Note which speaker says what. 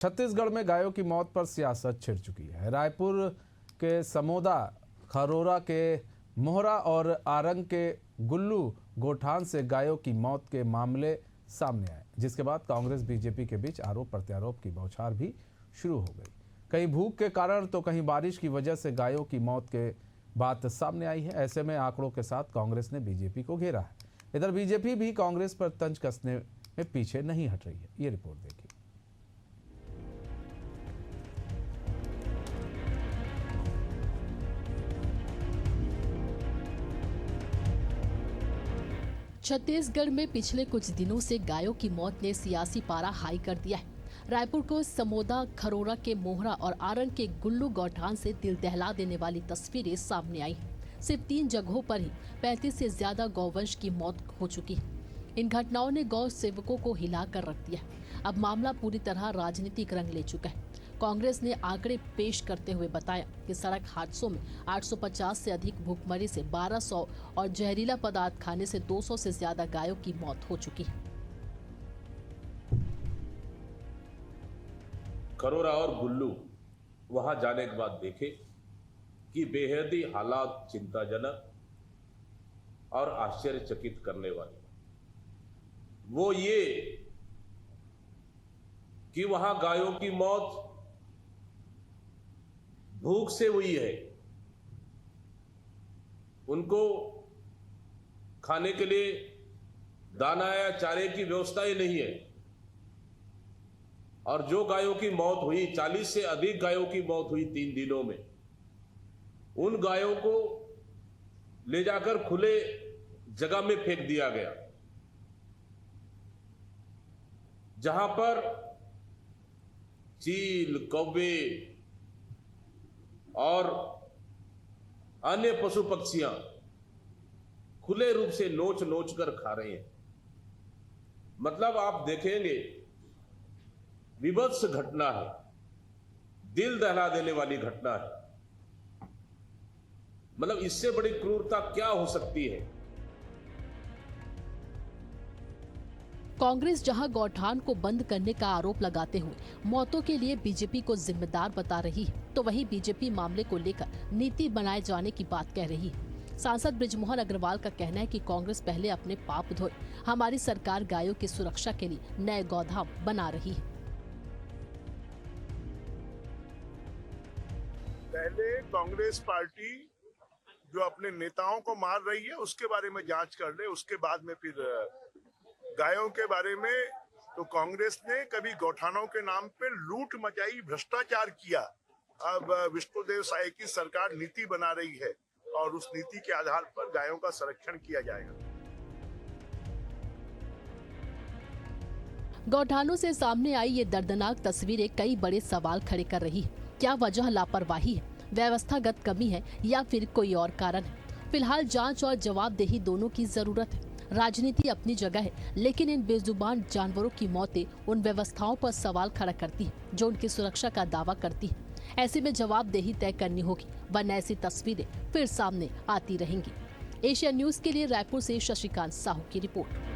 Speaker 1: छत्तीसगढ़ में गायों की मौत पर सियासत छिड़ चुकी है। रायपुर के समोदा, खरोरा के मोहरा और आरंग के गुल्लू गोठान से गायों की मौत के मामले सामने आए, जिसके बाद कांग्रेस बीजेपी के बीच आरोप प्रत्यारोप की बौछार भी शुरू हो गई। कहीं भूख के कारण तो कहीं बारिश की वजह से गायों की मौत के बात सामने आई है। ऐसे में आंकड़ों के साथ कांग्रेस ने बीजेपी को घेरा है। इधर बीजेपी भी कांग्रेस पर तंज कसने में पीछे नहीं हट रही है। ये रिपोर्ट देखिए।
Speaker 2: छत्तीसगढ़ में पिछले कुछ दिनों से गायों की मौत ने सियासी पारा हाई कर दिया है। रायपुर को समोदा, खरोरा के मोहरा और आरंग के गुल्लू गौठान से दिल दहला देने वाली तस्वीरें सामने आई। सिर्फ 3 जगहों पर ही 35 से ज्यादा गौवंश की मौत हो चुकी है। इन घटनाओं ने गौ सेवकों को हिला कर रख दिया। अब मामला पूरी तरह राजनीतिक रंग ले चुका है। कांग्रेस ने आंकड़े पेश करते हुए बताया कि सड़क हादसों में 850 से अधिक भूखमरी से 1200 और जहरीला पदार्थ खाने से 200 से ज्यादा गायों की मौत हो चुकी है।
Speaker 3: खरोरा और गुल्लू वहां जाने के बाद देखे कि बेहद ही हालात चिंताजनक और आश्चर्यचकित करने वाले। वो ये कि वहां गायों की मौत भूख से हुई है। उनको खाने के लिए दाना या चारे की व्यवस्था ही नहीं है। और जो गायों की मौत हुई, 40 से अधिक गायों की मौत हुई 3 दिनों में, उन गायों को ले जाकर खुले जगह में फेंक दिया गया, जहां पर चील, कौवे और अन्य पशु पक्षियां खुले रूप से नोच नोच कर खा रहे हैं। मतलब आप देखेंगे विभत्स घटना है, दिल दहला देने वाली घटना है। मतलब इससे बड़ी क्रूरता क्या हो सकती है।
Speaker 2: कांग्रेस जहां गौठान को बंद करने का आरोप लगाते हुए मौतों के लिए बीजेपी को जिम्मेदार बता रही है, तो वहीं बीजेपी मामले को लेकर नीति बनाए जाने की बात कह रही है। सांसद बृजमोहन अग्रवाल का कहना है कि कांग्रेस पहले अपने पाप धोए। हमारी सरकार गायों की सुरक्षा के लिए नए गौधाम बना रही है।
Speaker 4: पहले कांग्रेस पार्टी जो अपने नेताओं को मार रही है उसके बारे में जांच कर ले, उसके बाद में फिर गायों के बारे में। तो कांग्रेस ने कभी गौठानों के नाम पे लूट मचाई, भ्रष्टाचार किया। अब विष्णुदेव साय की सरकार नीति बना रही है और उस नीति के आधार पर गायों का संरक्षण किया जाएगा।
Speaker 2: गौठानों से सामने आई ये दर्दनाक तस्वीरें कई बड़े सवाल खड़े कर रही है। क्या वजह लापरवाही है, व्यवस्थागत कमी है या फिर कोई और कारण है? फिलहाल जांच और जवाबदेही दोनों की जरूरत है। राजनीति अपनी जगह है, लेकिन इन बेजुबान जानवरों की मौतें उन व्यवस्थाओं पर सवाल खड़ा करती है जो उनकी सुरक्षा का दावा करती है। ऐसे में जवाबदेही तय करनी होगी, वरना ऐसी तस्वीरें फिर सामने आती रहेंगी। एशिया न्यूज के लिए रायपुर से शशिकांत साहू की रिपोर्ट।